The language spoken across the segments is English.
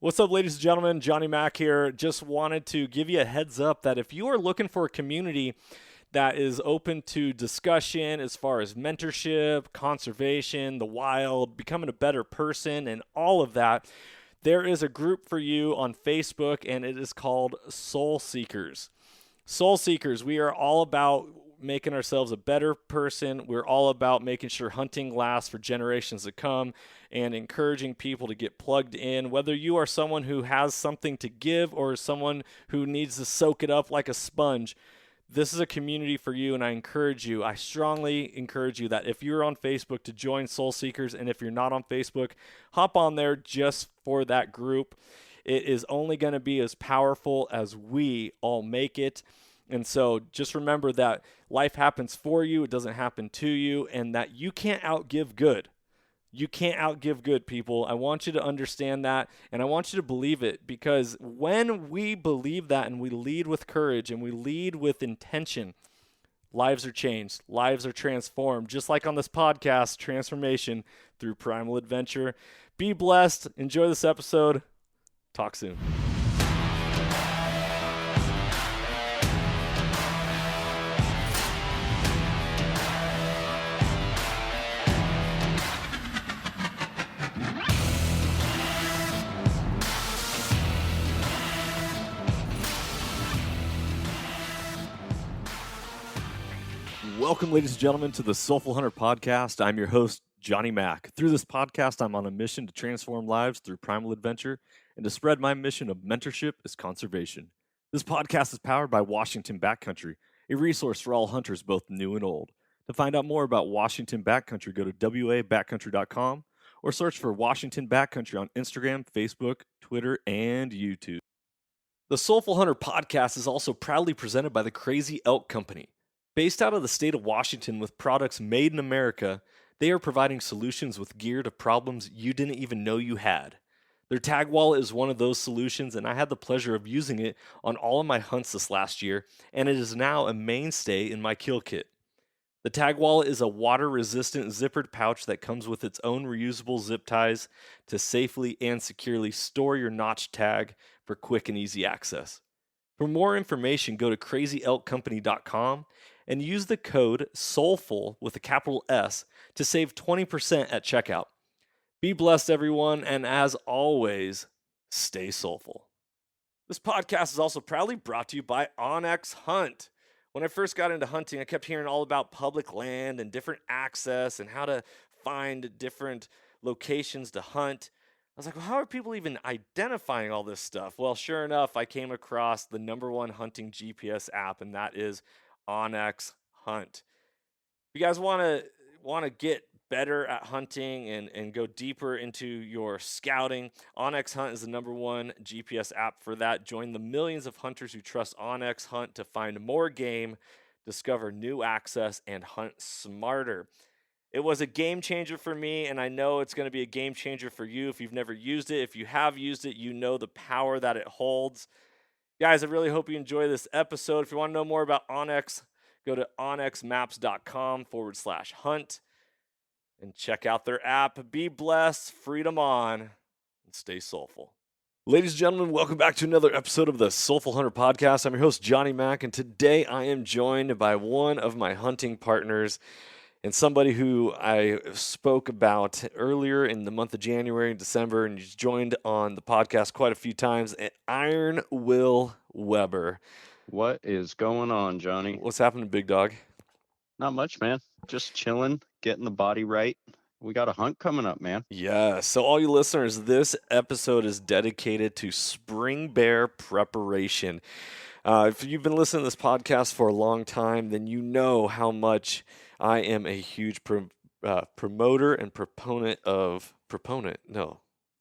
What's up, ladies and gentlemen? Johnny Mack here. Just wanted to give you a heads up that if you are looking for a community that is open to discussion as far as mentorship, conservation, the wild, becoming a better person, and all of that, there is a group for you on Facebook, and it is called Soul Seekers. Soul Seekers, we are all about making ourselves a better person. We're all about making sure hunting lasts for generations to come and encouraging people to get plugged in. Whether you are someone who has something to give or someone who needs to soak it up like a sponge, this is a community for you, and I strongly encourage you that if you're on Facebook to join Soul Seekers, and if you're not on Facebook, hop on there just for that group. It is only going to be as powerful as we all make it. And so just remember that life happens for you, it doesn't happen to you, and that you can't outgive good. You can't outgive good, people. I want you to understand that, and I want you to believe it, because when we believe that and we lead with courage and we lead with intention, lives are changed, lives are transformed, just like on this podcast, transformation through primal adventure. Be blessed. Enjoy this episode. Talk soon. Welcome, ladies and gentlemen, to the Soulful Hunter Podcast. I'm your host, Johnny Mack. Through this podcast, I'm on a mission to transform lives through primal adventure and to spread my mission of mentorship as conservation. This podcast is powered by Washington Backcountry, a resource for all hunters, both new and old. To find out more about Washington Backcountry, go to wabackcountry.com or search for Washington Backcountry on Instagram, Facebook, Twitter, and YouTube. The Soulful Hunter Podcast is also proudly presented by the Crazy Elk Company. Based out of the state of Washington with products made in America, they are providing solutions with gear to problems you didn't even know you had. Their tag wallet is one of those solutions, and I had the pleasure of using it on all of my hunts this last year, and it is now a mainstay in my kill kit. The tag wallet is a water-resistant zippered pouch that comes with its own reusable zip ties to safely and securely store your notch tag for quick and easy access. For more information, go to crazyelkcompany.com and use the code SOULFUL with a capital S to save 20% at checkout. Be blessed, everyone, and as always, stay soulful. This podcast is also proudly brought to you by OnX Hunt. When I first got into hunting, I kept hearing all about public land and different access and how to find different locations to hunt. I was like, well, how are people even identifying all this stuff? Well, sure enough, I came across the number one hunting GPS app, and that is OnX Hunt. If you guys want to get better at hunting and go deeper into your scouting, OnX Hunt is the number one GPS app for that. Join the millions of hunters who trust OnX Hunt to find more game, discover new access, and hunt smarter. It was a game changer for me, and I know it's going to be a game changer for you if you've never used it. If you have used it, you know the power that it holds. Guys, I really hope you enjoy this episode. If you want to know more about OnX, go to onxmaps.com/hunt and check out their app. Be blessed, freedom on, and stay soulful. Ladies and gentlemen, welcome back to another episode of the Soulful Hunter Podcast. I'm your host, Johnny Mack, and today I am joined by one of my hunting partners and somebody who I spoke about earlier in the month of January and December, and he's joined on the podcast quite a few times, Iron Will Weber. What is going on, Johnny? What's happening, big dog? Not much, man. Just chilling, getting the body right. We got a hunt coming up, man. Yeah, so all you listeners, this episode is dedicated to spring bear preparation. If you've been listening to this podcast for a long time, then you know how much I am a huge promoter and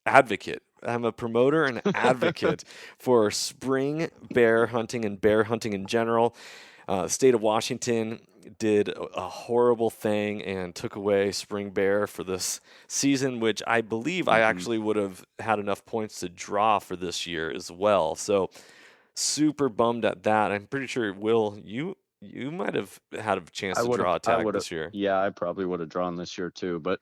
advocate. I'm a promoter and advocate for spring bear hunting and bear hunting in general. The state of Washington did a horrible thing and took away spring bear for this season, which I believe I actually would have had enough points to draw for this year as well. So super bummed at that. I'm pretty sure, Will, you might have had a chance to draw a tag this year. Yeah, I probably would have drawn this year too, but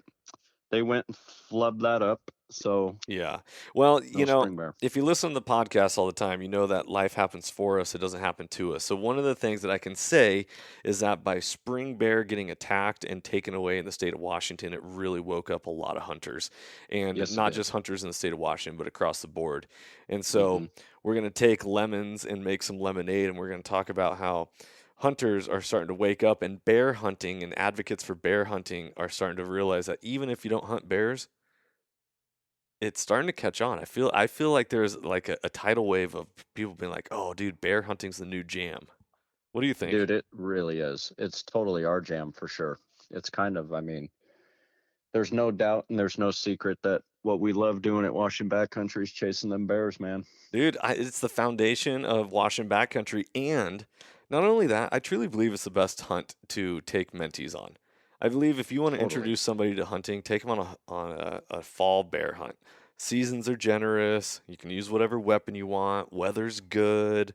they went and flubbed that up. So Yeah. Well, no spring bear. if you listen to the podcast all the time, you know that life happens for us, it doesn't happen to us. So, one of the things that I can say is that by spring bear getting attacked and taken away in the state of Washington, it really woke up a lot of hunters. And Yes, it not did. just hunters in the state of Washington, but across the board. And so, Hmm. we're going to take lemons and make some lemonade, and we're going to talk about how hunters are starting to wake up, and bear hunting and advocates for bear hunting are starting to realize that even if you don't hunt bears, it's starting to catch on. I feel like there's like a tidal wave of people being like, "Oh, dude, bear hunting's the new jam." What do you think? Dude, it really is. It's totally our jam for sure. It's kind of, I mean, there's no doubt and there's no secret that what we love doing at Washington Backcountry is chasing them bears, man. Dude, it's the foundation of Washington backcountry, and not only that, I truly believe it's the best hunt to take mentees on. I believe if you want to Totally. introduce somebody to hunting, take them on a fall bear hunt. Seasons are generous. You can use whatever weapon you want. Weather's good.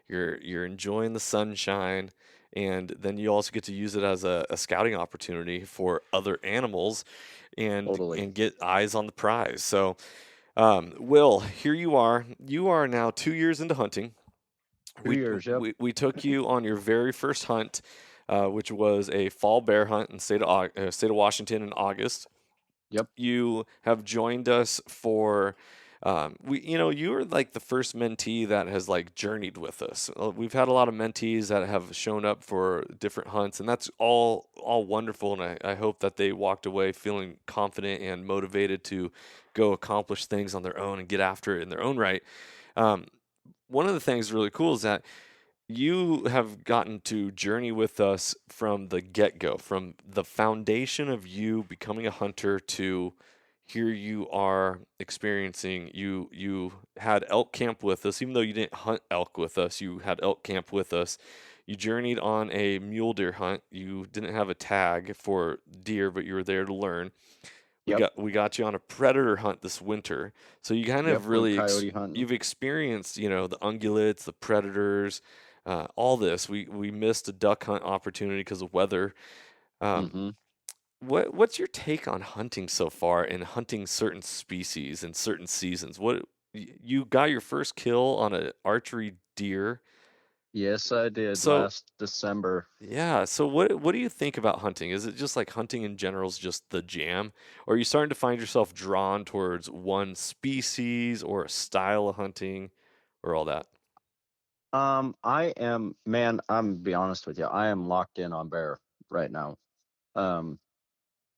You're enjoying the sunshine, and then you also get to use it as a scouting opportunity for other animals, and Totally. get eyes on the prize. So. Will, here you are. You are now 2 years into hunting. 2 years, yep. We took you on your very first hunt, which was a fall bear hunt in state of Washington in August. Yep. You have joined us for you were like the first mentee that has like journeyed with us. We've had a lot of mentees that have shown up for different hunts, and that's all wonderful, and I hope that they walked away feeling confident and motivated to go accomplish things on their own and get after it in their own right. um, One of the things really cool is that you have gotten to journey with us from the get go, from the foundation of you becoming a hunter to here you are experiencing. You had elk camp with us, even though you didn't hunt elk with us. You had elk camp with us. You journeyed on a mule deer hunt. You didn't have a tag for deer, but you were there to learn. Yep. We got you on a predator hunt this winter, so you kind Yep. of Went really coyote hunting. you've experienced, the ungulates, the predators, all this. We missed a duck hunt opportunity because of weather. Um, Hmm. what's your take on hunting so far and hunting certain species in certain seasons? You got your first kill on an archery deer. Yes, I did So last December. yeah, so what do you think about hunting? Is it just like hunting in general is just the jam? Or are you starting to find yourself drawn towards one species or a style of hunting or all that? I am, man, I'm be honest with you. I am locked in on bear right now. Um,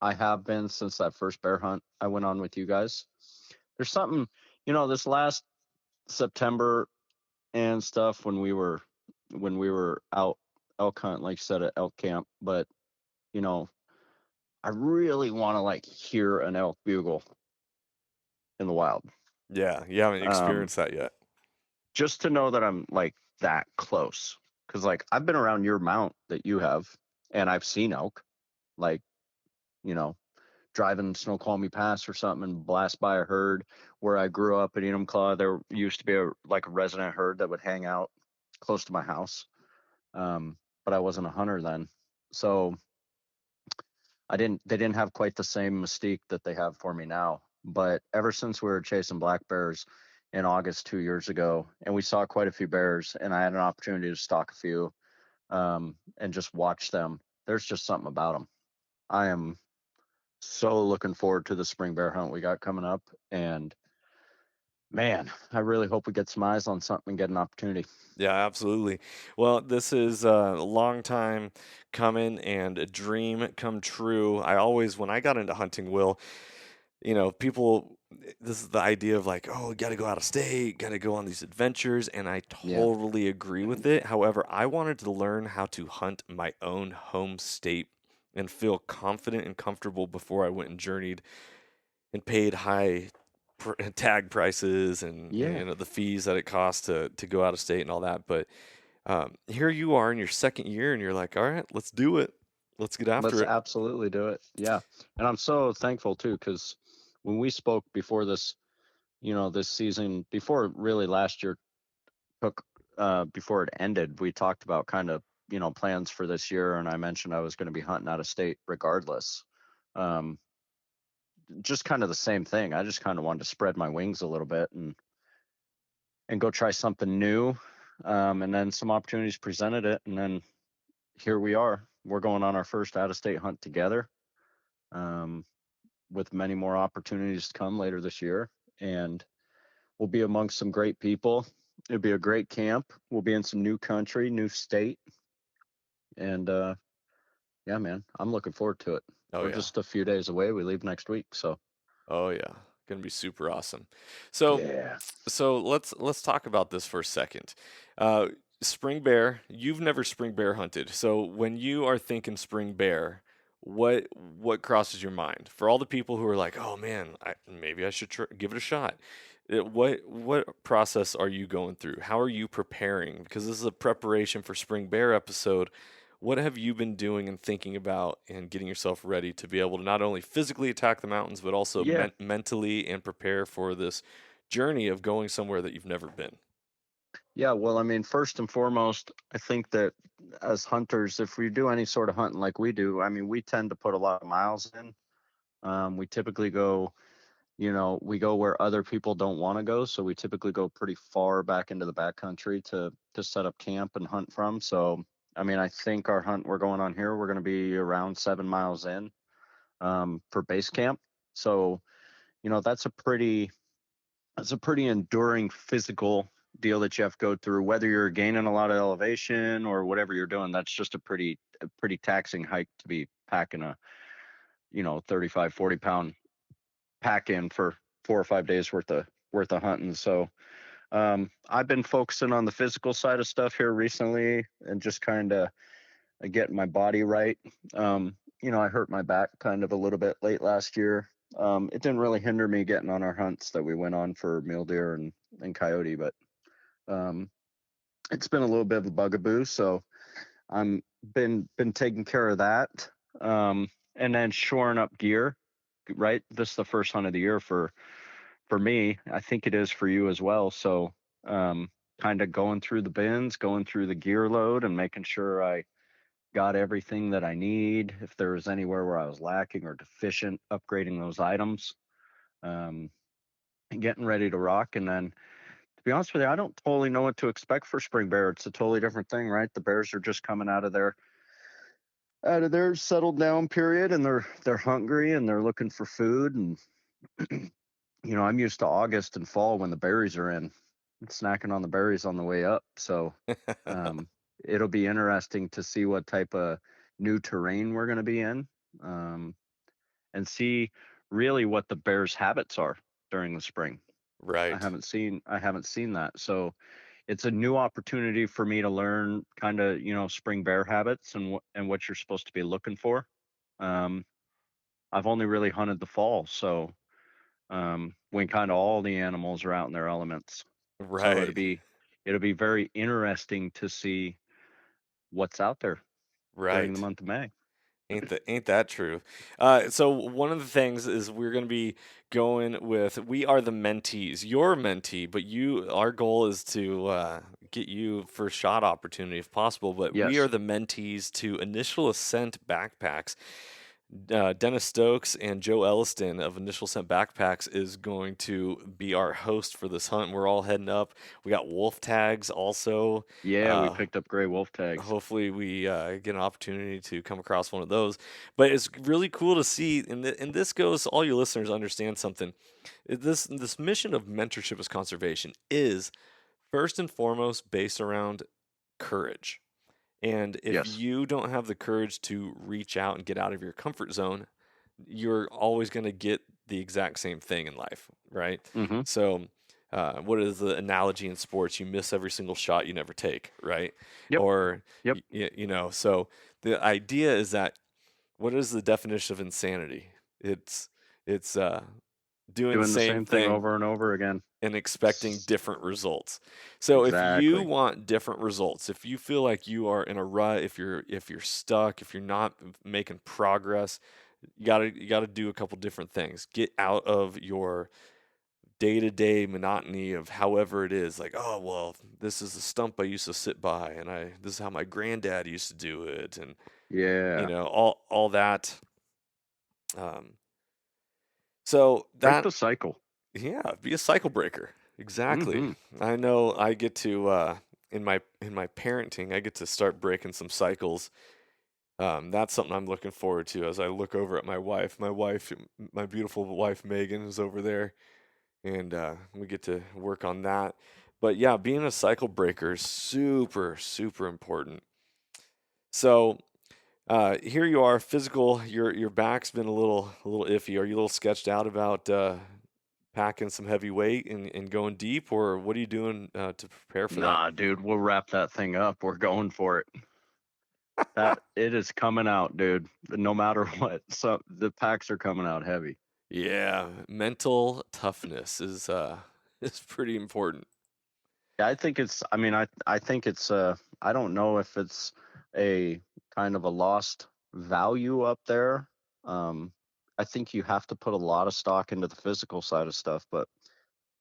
I have been since that first bear hunt I went on with you guys. There's something, this last September and stuff when we were out elk hunt, like you said, at elk camp. But you know, I really want to like hear an elk bugle in the wild. Yeah, you haven't Um, experienced that yet. just to know that I'm like that close. Cause like I've been around your mount that you have and I've seen elk, like, you know, driving Snoqualmie Pass or something and blast by a herd where I grew up in Enumclaw. There used to be like a resident herd that would hang out close to my house. But I wasn't a hunter then. So they didn't have quite the same mystique that they have for me now. But ever since we were chasing black bears in August 2 years ago, and we saw quite a few bears, and I had an opportunity to stalk a few and just watch them. There's just something about them. I am so looking forward to the spring bear hunt we got coming up, and man, I really hope we get some eyes on something and get an opportunity. Yeah, absolutely. Well, this is a long time coming and a dream come true. When I got into hunting, Will, this is the idea of like, oh, got to go out of state, got to go on these adventures, and I Yeah. totally agree with it. However, I wanted to learn how to hunt my own home state and feel confident and comfortable before I went and journeyed and paid high tag prices and Yeah. the fees that it costs to go out of state and all that. But here you are in your second year, and you're like, all right, let's do it. Let's get after Let's it. absolutely do it. Yeah. And I'm so thankful too, because when we spoke before this, this season, before really last year took, before it ended, we talked about kind of, plans for this year. And I mentioned I was going to be hunting out of state regardless. Um, just kind of the same thing. I just kind of wanted to spread my wings a little bit and go try something new. And then some opportunities presented it, and then here we are. We're going on our first out-of-state hunt together, um, with many more opportunities to come later this year. And we'll be amongst some great people. It'll be a great camp. We'll be in some new country, new state, and yeah, man, I'm looking forward to it. Oh We're yeah. just a few days away. We leave next week, so Oh yeah. Gonna be super awesome. So yeah. so let's talk about this for a second. Uh, spring bear, you've never spring bear hunted. So when you are thinking spring bear, what crosses your mind? For all the people who are like, "Oh man, maybe I should give it a shot." What process are you going through? How are you preparing? Because this is a preparation for spring bear episode. What have you been doing and thinking about and getting yourself ready to be able to not only physically attack the mountains, but also Yeah. mentally and prepare for this journey of going somewhere that you've never been? Yeah, well, I mean, first and foremost, I think that as hunters, if we do any sort of hunting like we do, I mean, we tend to put a lot of miles in. We typically go, we go where other people don't want to go. So we typically go pretty far back into the backcountry to set up camp and hunt from. So, I mean, I think our hunt we're going on here, we're going to be around 7 miles in, for base camp. So, that's a pretty enduring physical deal that you have to go through, whether you're gaining a lot of elevation or whatever you're doing. That's just a pretty taxing hike to be packing a 35, 40 pound pack in for 4 or 5 days worth of hunting. So I've been focusing on the physical side of stuff here recently and just kind of getting my body right. I hurt my back kind of a little bit late last year. It didn't really hinder me getting on our hunts that we went on for mule deer and coyote, but um, it's been a little bit of a bugaboo. So I'm been taking care of that, and then shoring up gear. Right, this is the first hunt of the year for me. I think it is for you as well. So um, kind of going through the bins, going through the gear load, and making sure I got everything that I need. If there was anywhere where I was lacking or deficient, upgrading those items, um, and getting ready to rock. And then, to be honest with you, I don't totally know what to expect for spring bear. It's a totally different thing, right? The bears are just coming out of their settled down period, and they're hungry and they're looking for food. And I'm used to August and fall when the berries are in, snacking on the berries on the way up. So um, it'll be interesting to see what type of new terrain we're going to be in, um, and see really what the bears' habits are during the spring. I Right. haven't seen I haven't seen that. So it's a new opportunity for me to learn kind of, spring bear habits and what you're supposed to be looking for. Um, I've only really hunted the fall, so when kind of all the animals are out in their elements. So it'll Right. be it'll be very interesting to see what's out there during the Right. month of May. Ain't that true? So one of the things is we're going to be going with we are the mentees. You're a mentee, but our goal is to get you first shot opportunity if possible. But we are Yes. the mentees to Initial Ascent Backpacks. Dennis Stokes and Joe Elliston of Initial Scent Backpacks is going to be our host for this hunt. We're all heading up. We got wolf tags also. Yeah, we Uh, picked up gray wolf tags. Hopefully, we get an opportunity to come across one of those. But it's really cool to see, and this goes. All you listeners understand something. This mission of mentorship as conservation is first and foremost based around courage. And if Yes. you don't have the courage to reach out and get out of your comfort zone, you're always going to get the exact same thing in life, right? Mm-hmm. So, what is the analogy in sports? You miss every single shot you never take, right? Yep. Or, Yep. so the idea is that what is the definition of insanity? It's doing the Doing the same same thing thing over and over again. and expecting different results. So if you Exactly. want different results, if you feel like you are in a rut, if you're stuck, if you're not making progress, you got to do a couple different things. Get out of your day-to-day monotony of however it is. Like, oh, well, this is the stump I used to sit by and this is how my granddad used to do it, and Yeah. all that. Um So Break that the cycle. yeah, be a cycle breaker. Exactly. Mm-hmm. I know I get to in my parenting, I get to start breaking some cycles. That's something I'm looking forward to as I look over at my wife. My beautiful wife Megan is over there, and we get to work on that. But yeah, being a cycle breaker is super, super important. So here you are, physical. Your back's been a little iffy. Are you a little sketched out about packing some heavy weight and going deep, or what are you doing to prepare for that? Nah, dude, we'll wrap that thing up. We're going for it. That it is coming out, dude. No matter what. So the packs are coming out heavy. Yeah, mental toughness is is pretty important. Yeah, I think it's I think it's I don't know if it's a kind of a lost value up there. Um I think you have to put a lot of stock into the physical side of stuff, but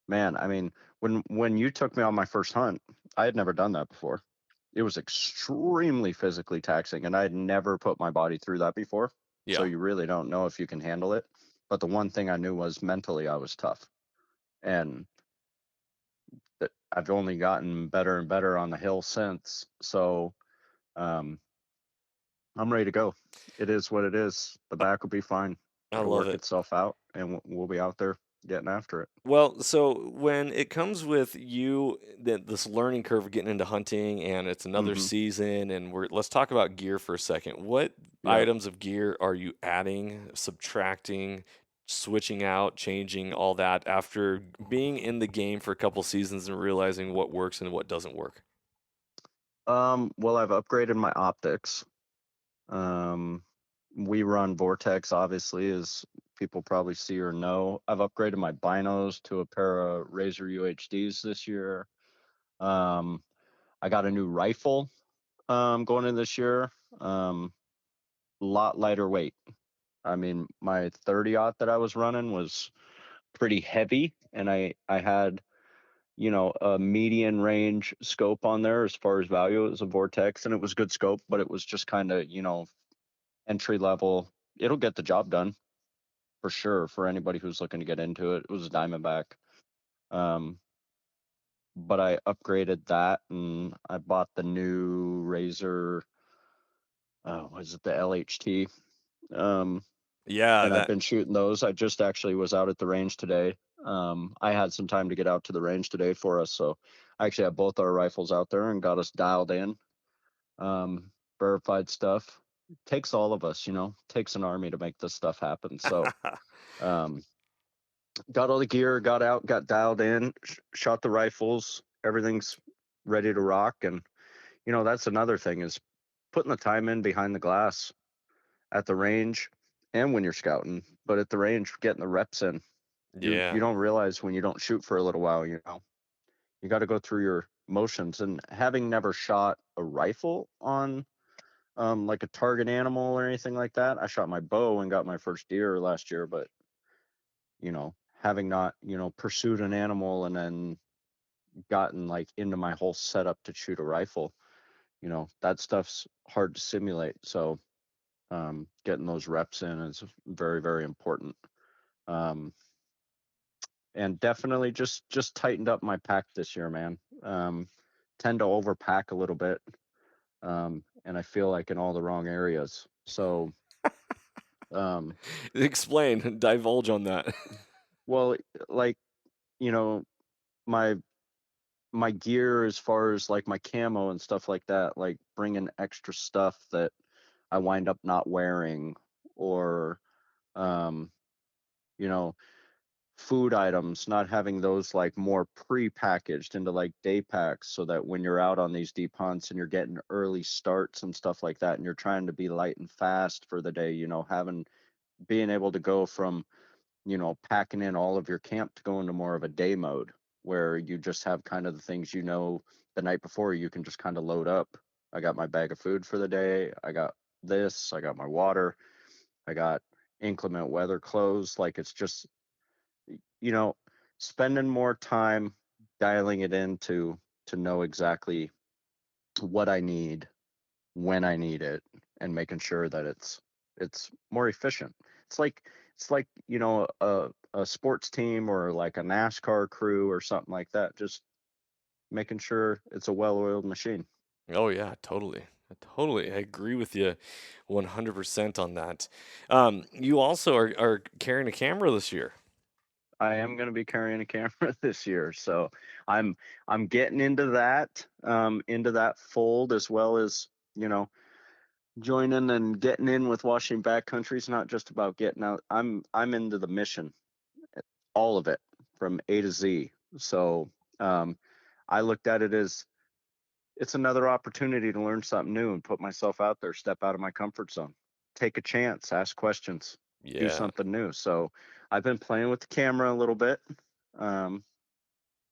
man, I mean, when you took me on my first hunt, I had never done that before. It was extremely physically taxing, and I had never put my body through that before. So Yeah. you really don't know if you can handle it. But the one thing I knew was mentally I was tough. And that I've only gotten better and better on the hill since. So um, I'm ready to go. It is what it is. The I back will be fine. I It'll love work it. itself out, and we'll be out there getting after it. Well, so when it comes with you, this learning curve of getting into hunting, and it's another Hmm. season, and let's talk about gear for a second. What Yeah. items of gear are you adding, subtracting, switching out, changing, all that after being in the game for a couple seasons and realizing what works and what doesn't work? Well, I've upgraded my optics. Um, we run Vortex, obviously, as people probably see or know. I've upgraded my binos to a pair of Razor UHDs this year. Um, I got a new rifle going in this year. Lot lighter weight. I mean, my 30-aught that I was running was pretty heavy, and I had a median range scope on there as far as value. It was a Vortex, and it was good scope, but it was just kind of entry level. It'll get the job done for sure for anybody who's looking to get into it. It was a Diamondback. Um, but I upgraded that and I bought the new Razor. Was it the LHT? Um, Yeah, and I've that been shooting those. I just actually was out at the range today. I had some time to get out to the range today for us, so I actually have both our rifles out there and got us dialed in. Verified stuff. It takes all of us, takes an army to make this stuff happen. So um, got all the gear, got out, got dialed in, shot the rifles. Everything's ready to rock. And that's another thing is putting the time in behind the glass at the range and when you're scouting, but at the range, getting the reps in. You yeah. don't realize when you don't shoot for a little while, you got to go through your motions. And having never shot a rifle on like a target animal or anything like that, I shot my bow and got my first deer last year, but having not pursued an animal and then gotten like into my whole setup to shoot a rifle, that stuff's hard to simulate. So getting those reps in is very, very important. um, and definitely just tightened up my pack this year, man. Tend to overpack a little bit, and I feel like in all the wrong areas. So um, Explain, divulge on that. well, like you know my my gear as far as like my camo and stuff like that, like bringing extra stuff that I wind up not wearing, or um, you know, food items, not having those like more pre-packaged into like day packs so that when you're out on these deep hunts and you're getting early starts and stuff like that and you're trying to be light and fast for the day, having being able to go from packing in all of your camp to go into more of a day mode where you just have kind of the things the night before you can just kind of load up. I got my bag of food for the day. I got this. I got my water. I got inclement weather clothes. Like it's just, you know, spending more time dialing it in to know exactly what I need when I need it and making sure that it's more efficient. It's it's like, a sports team or like a NASCAR crew or something like that. Just making sure it's a well-oiled machine. Oh yeah, totally. Totally. I agree with you 100% on that. You also are carrying a camera this year. I am going to be carrying a camera this year, so I'm I'm getting into that fold, as well as, you know, joining and getting in with washing backcountry. Is not just about getting out. I'm into the mission, all of it from A to Z. So um, I looked at it as it's another opportunity to learn something new and put myself out there, step out of my comfort zone, take a chance, ask questions, do Yeah. something new. So I've been playing with the camera a little bit, um,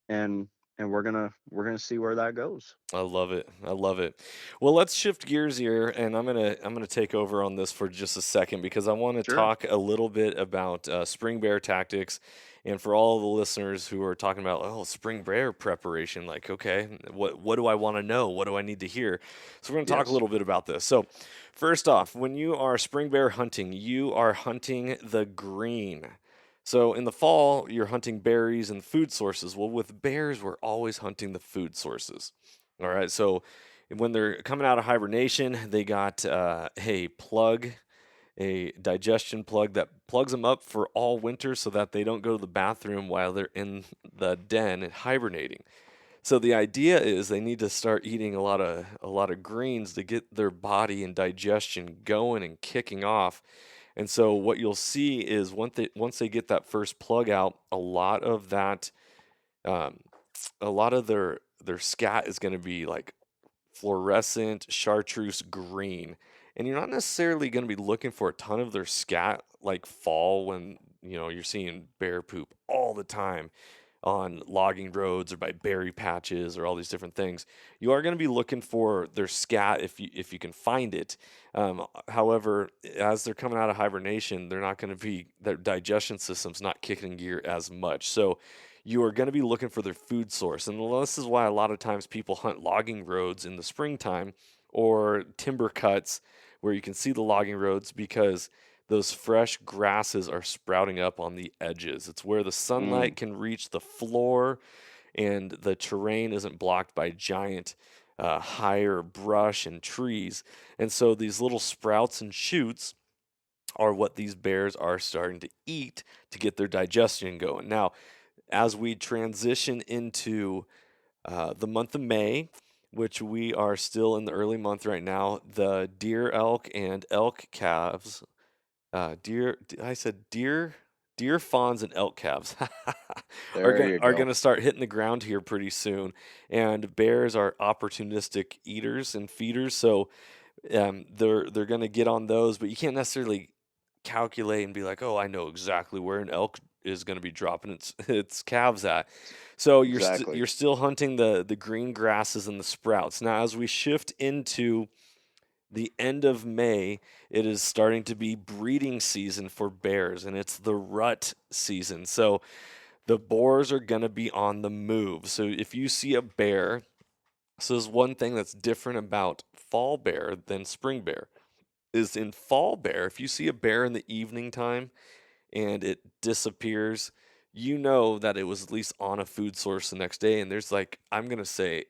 and we're gonna see where that goes. I love it. I love it. Well, let's shift gears here, and I'm gonna take over on this for just a second because I want to Sure. talk a little bit about spring bear tactics, and for all the listeners who are talking about spring bear preparation, like okay, what do I want to know? What do I need to hear? So we're gonna talk a Yes. little bit about this. So first off, when you are spring bear hunting, you are hunting the green. So in the fall, you're hunting berries and food sources. Well, with bears, we're always hunting the food sources. All right. So when they're coming out of hibernation, they got a plug, a digestion plug that plugs them up for all winter so that they don't go to the bathroom while they're in the den and hibernating. So the idea is they need to start eating a lot of greens to get their body and digestion going and kicking off. And so what you'll see is once they get that first plug out, um, a lot of their scat is going to be like fluorescent chartreuse green. And you're not necessarily going to be looking for a ton of their scat like fall when you're seeing bear poop all the time on logging roads or by berry patches or all these different things. You are going to be looking for their scat if you can find it. However, as they're coming out of hibernation, they're not going to be their digestion system's not kicking gear as much. So you are going to be looking for their food source, and this is why a lot of times people hunt logging roads in the springtime or timber cuts where you can see the logging roads because those fresh grasses are sprouting up on the edges. It's where the Mm, sunlight can reach the floor and the terrain isn't blocked by giant higher brush and trees. And so these little sprouts and shoots are what these bears are starting to eat to get their digestion going. Now, as we transition into the month of May, which we are still in the early month right now, the deer elk and elk calves I said deer fawns and elk calves are there going you are go. going to start hitting the ground here pretty soon, and bears are opportunistic eaters and feeders, so they're going to get on those, but you can't necessarily calculate and be like, oh, I know exactly where an elk is going to be dropping its calves at. So Exactly. you're still hunting the green grasses and the sprouts. Now, as we shift into the end of May, it is starting to be breeding season for bears, and it's the rut season. So the boars are going to be on the move. So if you see a bear, so there's one thing that's different about fall bear than spring bear is in fall bear, if you see a bear in the evening time and it disappears, you know that it was at least on a food source the next day. And there's like, I'm going to say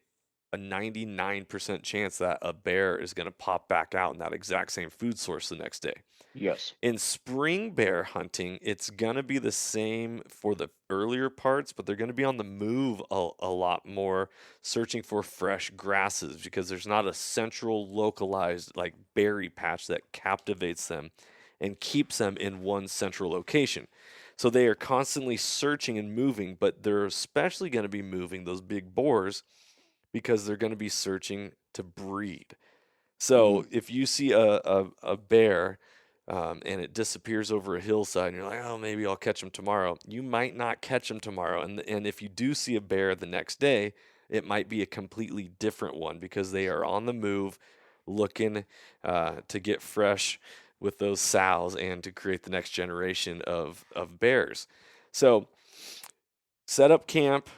a 99% chance that a bear is going to pop back out in that exact same food source the next day. Yes. In spring bear hunting, it's going to be the same for the earlier parts, but they're going to be on the move a lot more, searching for fresh grasses because there's not a central localized like berry patch that captivates them and keeps them in one central location. So they are constantly searching and moving, but they're especially going to be moving those big boars because they're going to be searching to breed. Mm, So if you see a bear and it disappears over a hillside and you're like, oh, maybe I'll catch him tomorrow, you might not catch him tomorrow. And if you do see a bear the next day, it might be a completely different one because they are on the move looking to get fresh with those sows and to create the next generation of bears. So set up camp,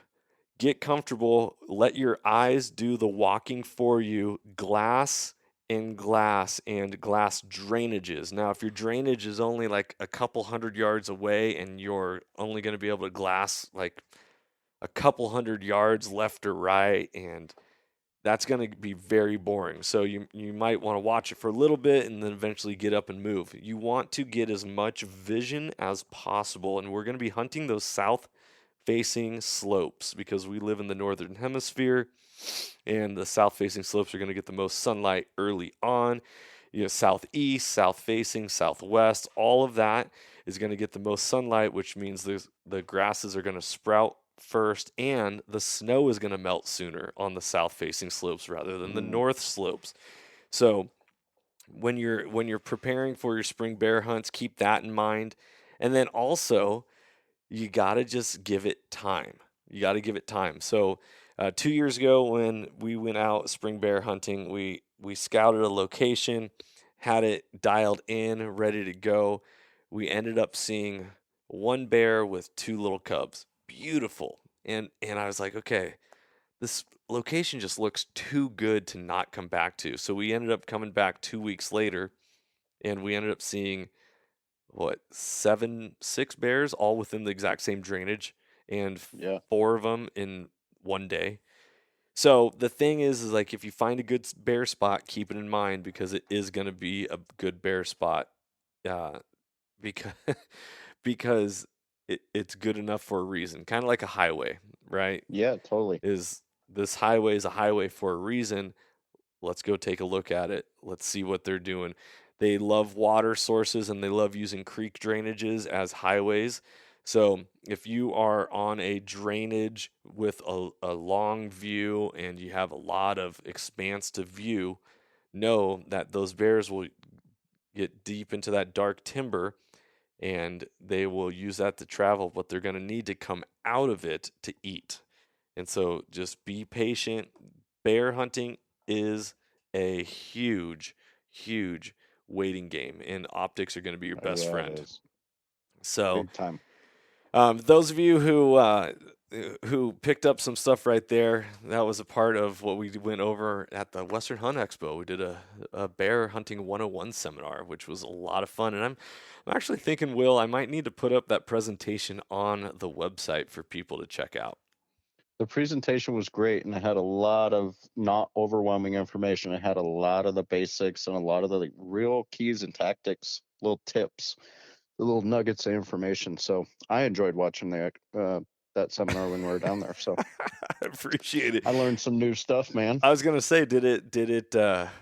get comfortable, let your eyes do the walking for you. Glass and glass drainages. Now, if your drainage is only like a couple hundred yards away and you're only going to be able to glass like a couple hundred yards left or right, and that's going to be very boring. So you might want to watch it for a little bit and then eventually get up and move. You want to get as much vision as possible, and we're going to be hunting those south facing slopes because we live in the northern hemisphere, and the south facing slopes are going to get the most sunlight early on. You know, southeast, south facing, southwest, all of that is going to get the most sunlight, which means the grasses are going to sprout first, and the snow is going to melt sooner on the south facing slopes rather than the Mm, north slopes. So when you're preparing for your spring bear hunts, keep that in mind. And then also, you got to just give it time. You got to give it time. So, 2 years ago, when we went out spring bear hunting, we scouted a location, had it dialed in, ready to go. We ended up seeing one bear with two little cubs. Beautiful. And I was like, okay, this location just looks too good to not come back to. So we ended up coming back 2 weeks later, and we ended up seeing what, six bears all within the exact same drainage, and yeah. four of them in one day. So the thing is like if you find a good bear spot, keep it in mind because it is going to be a good bear spot, uh, because because it's good enough for a reason, kind of like a highway, right? Yeah, totally. Is this highway is a highway for a reason. Let's go take a look at it. Let's see what they're doing. They love water sources and they love using creek drainages as highways. So if you are on a drainage with a long view and you have a lot of expanse to view, know that those bears will get deep into that dark timber and they will use that to travel, but they're going to need to come out of it to eat. And so just be patient. Bear hunting is a huge, huge waiting game, and optics are going to be your best Yeah, it friend. is So, big time. those of you who picked up some stuff right there, that was a part of what we went over at the Western Hunt Expo. We did a bear hunting 101 seminar, which was a lot of fun. And I'm actually thinking, Will, I might need to put up that presentation on the website for people to check out. The presentation was great, and I had a lot of not overwhelming information. I had a lot of the basics and a lot of the like, real keys and tactics, little tips, the little nuggets of information. So I enjoyed watching that seminar when we were down there. So I appreciate it. I learned some new stuff, man. I was gonna say,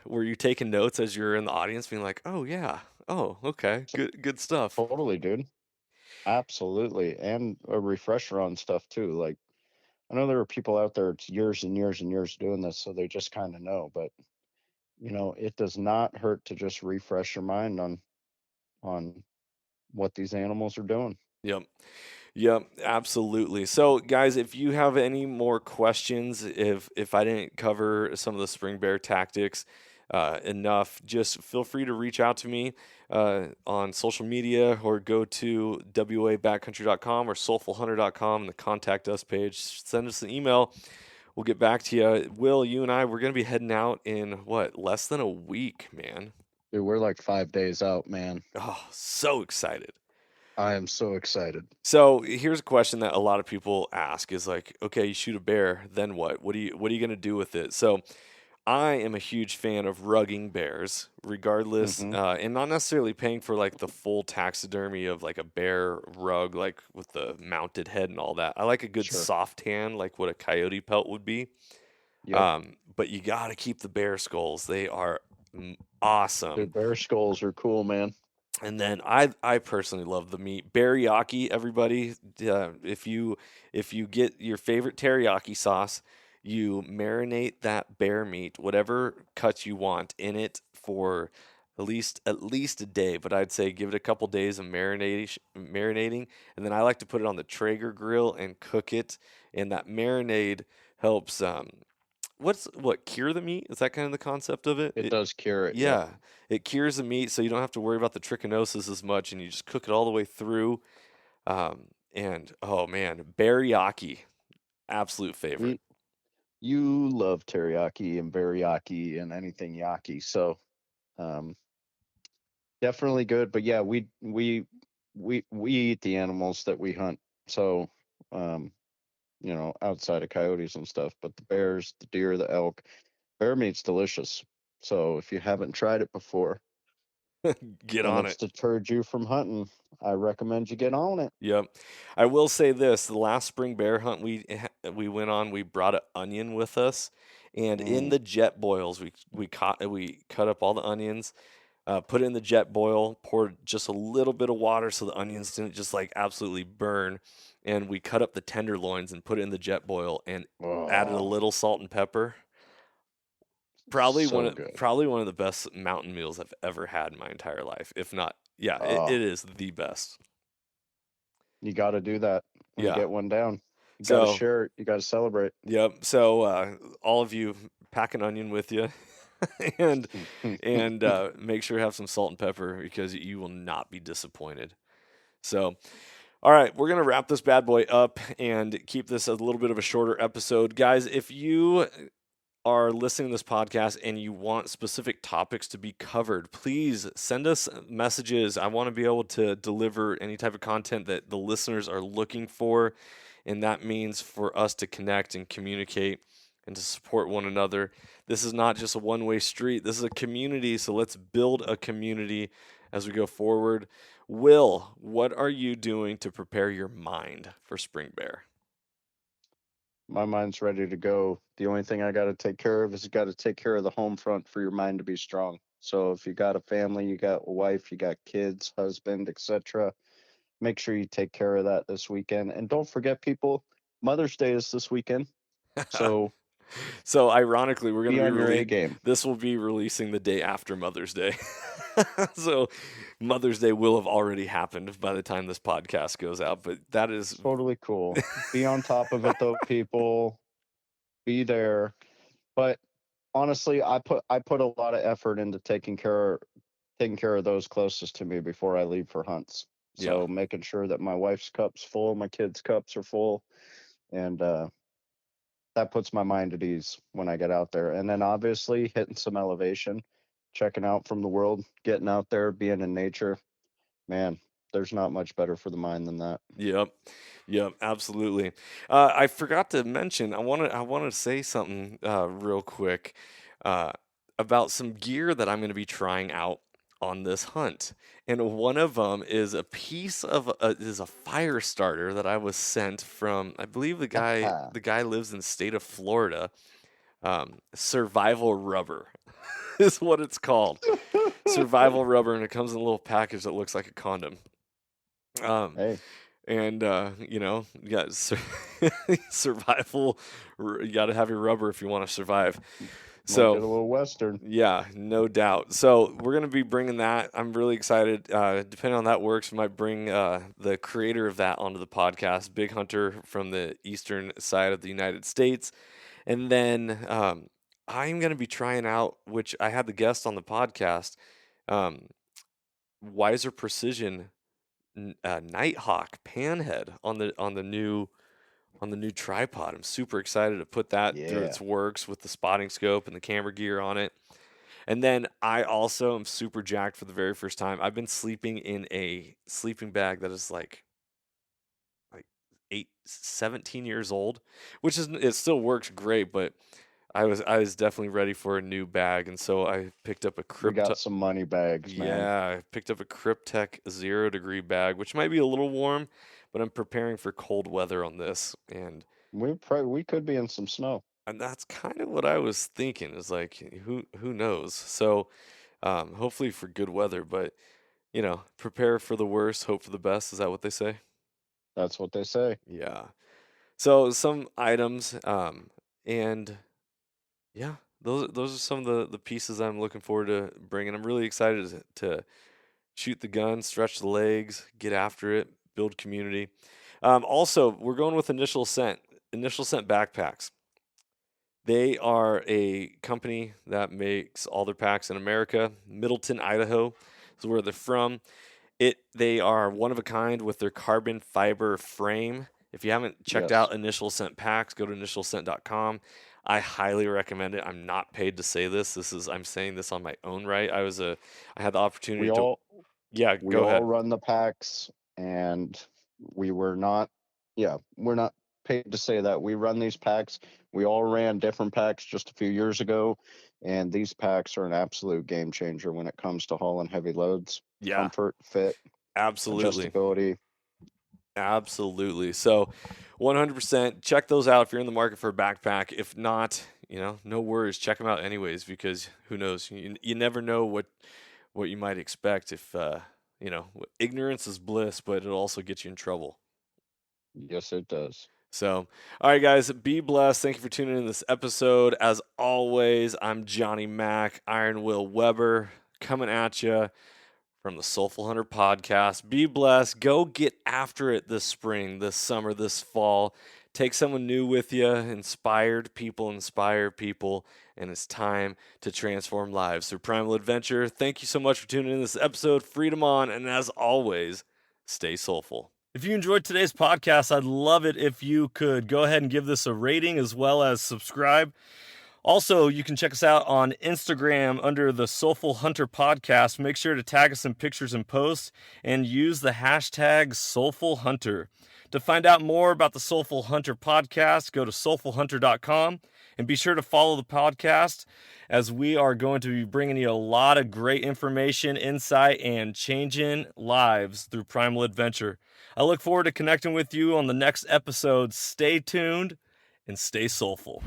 were you taking notes as you were in the audience, being like, "Oh yeah, oh okay, good stuff." Totally, dude. Absolutely, and a refresher on stuff too. Like I know there are people out there it's years and years and years doing this, so they just kind of know. But it does not hurt to just refresh your mind on what these animals are doing. Yep. Yep, absolutely. So, guys, if you have any more questions, if I didn't cover some of the spring bear tactics enough, just feel free to reach out to me on social media or go to wabackcountry.com or soulfulhunter.com and the contact us page. Send us an email. We'll get back to you. Will, you and I, we're going to be heading out in what, less than a week, man. Dude, we're like 5 days out, man. Oh, so excited. I am so excited. So here's a question that a lot of people ask is like, okay, you shoot a bear, then what? What are you going to do with it? So I am a huge fan of rugging bears, regardless, Hmm. and not necessarily paying for like the full taxidermy of like a bear rug, like with the mounted head and all that. I like a good Sure. soft tan, like what a coyote pelt would be. Yep. But you got to keep the bear skulls. They are awesome. Dude, bear skulls are cool, man. And then I personally love the meat teriyaki. Everybody, if you get your favorite teriyaki sauce, you marinate that bear meat, whatever cuts you want, in it for at least a day. But I'd say give it a couple days of marinating, and then I like to put it on the Traeger grill and cook it. And that marinade helps. What cure the meat? Is that kind of the concept of it? It does cure it. Yep. Yeah, it cures the meat, so you don't have to worry about the trichinosis as much, and you just cook it all the way through. And oh man, teriyaki, absolute favorite. We You love teriyaki and teriyaki and anything yaki, so um, definitely good. But yeah, we eat the animals that we hunt. So um, outside of coyotes and stuff, but the bears, the deer, the elk, bear meat's delicious. So if you haven't tried it before Get and on it's it. deterred you from hunting, I recommend you get on it. Yep. I will say this, the last spring bear hunt we went on, we brought an onion with us, and in Mm. the jet boils, we cut up all the onions, put it in the jet boil, poured just a little bit of water so the onions didn't just like absolutely burn, and we cut up the tenderloins and put it in the jet boil and added a Oh, little salt and pepper. so good. Probably one of the best mountain meals I've ever had in my entire life. If not, yeah, it Oh, is the best. you got to do that and Yeah. get one down. You got to So, share it. You got to celebrate. yep. So, all of you pack an onion with you, and make sure you have some salt and pepper because you will not be disappointed. So, all right, we're gonna wrap this bad boy up and keep this a little bit of a shorter episode, guys. If you are listening to this podcast and you want specific topics to be covered, please send us messages. I want to be able to deliver any type of content that the listeners are looking for. And that means for us to connect and communicate and to support one another. This is not just a one way street, this is a community. So let's build a community as we go forward. Will, what are you doing to prepare your mind for spring bear? My mind's ready to go. The only thing I got to take care of is you got to take care of the home front for your mind to be strong. So if you got a family, you got a wife, you got kids, husband, etc., make sure you take care of that this weekend. And don't forget, people, Mother's Day is this weekend. So So ironically, we're going be to be on your A game. this will be releasing the day after Mother's Day. So Mother's Day will have already happened by the time this podcast goes out, but that is Totally cool. Be on top of it though, people. Be there. But honestly, I put a lot of effort into taking care of those closest to me before I leave for hunts. yeah. So making sure that my wife's cup's full, my kids' cups are full, and that puts my mind at ease when I get out there. And then obviously hitting some elevation, checking out from the world, getting out there, being in nature. Man, there's not much better for the mind than that. Yep. Yep, absolutely. I forgot to mention. I want to say something real quick uh, about some gear that I'm going to be trying out on this hunt. And one of them is a piece of is a fire starter that I was sent from. I believe the guy lives in the state of Florida. Survival rubber is what it's called. Survival rubber, and it comes in a little package that looks like a condom. Um, Hey, and you got survival. You got to have your rubber if you want to survive. might get So a little Western. yeah, no doubt. So we're gonna be bringing that. I'm really excited. Depending on that works, we might bring the creator of that onto the podcast, Big Hunter from the eastern side of the United States, and then I'm gonna be trying out, which I had the guest on the podcast, um, Wiser Precision Nighthawk panhead on the new tripod. I'm super excited to put that through Yeah. its works with the spotting scope and the camera gear on it. And then I also am super jacked for the very first time. I've been sleeping in a sleeping bag that is like 17 years old, which is it still works great, but I was definitely ready for a new bag, and so I picked up a We Crypto. got some money bags, man. Yeah, I picked up a Cryptech 0 degree bag, which might be a little warm, but I'm preparing for cold weather on this, We could be in some snow. and that's kind of what I was thinking. Is like who knows? So hopefully for good weather, but prepare for the worst, hope for the best. Is that what they say? That's what they say. Yeah. So some items, and yeah, those are some of the pieces I'm looking forward to bringing. I'm really excited to shoot the gun, stretch the legs, get after it, build community. Also, we're going with Initial Scent backpacks. They are a company that makes all their packs in America. Middleton, Idaho is where they're from. They are one of a kind with their carbon fiber frame. If you haven't checked Yes. out Initial Ascent packs, go to initialascent.com. I highly recommend it. I'm not paid to say this. I'm saying this on my own right. I had the opportunity We to. all Yeah, we go all ahead. run the packs, and we're not paid to say that. We run these packs. We all ran different packs just a few years ago, and these packs are an absolute game changer when it comes to hauling heavy loads. Yeah, Comfort, fit, absolutely. adjustability. Absolutely. So 100% check those out if you're in the market for a backpack. If not, no worries. Check them out anyways, because who knows? You never know what you might expect if, ignorance is bliss, but it'll also get you in trouble. Yes, it does. So, all right, guys, be blessed. Thank you for tuning in this episode. As always, I'm Johnny Mack, Iron Will Weber, coming at you from the Soulful Hunter podcast. Be blessed. Go get after it this spring, this summer, this fall. Take someone new with you. Inspire people, and it's time to transform lives through primal adventure. Thank you so much for tuning in this episode. Freedom on, and as always, stay soulful. If you enjoyed today's podcast, I'd love it if you could go ahead and give this a rating as well as subscribe. Also, you can check us out on Instagram under the Soulful Hunter Podcast. Make sure to tag us in pictures and posts and use the hashtag Soulful Hunter. To find out more about the Soulful Hunter Podcast, go to soulfulhunter.com and be sure to follow the podcast, as we are going to be bringing you a lot of great information, insight, and changing lives through primal adventure. I look forward to connecting with you on the next episode. Stay tuned and stay soulful.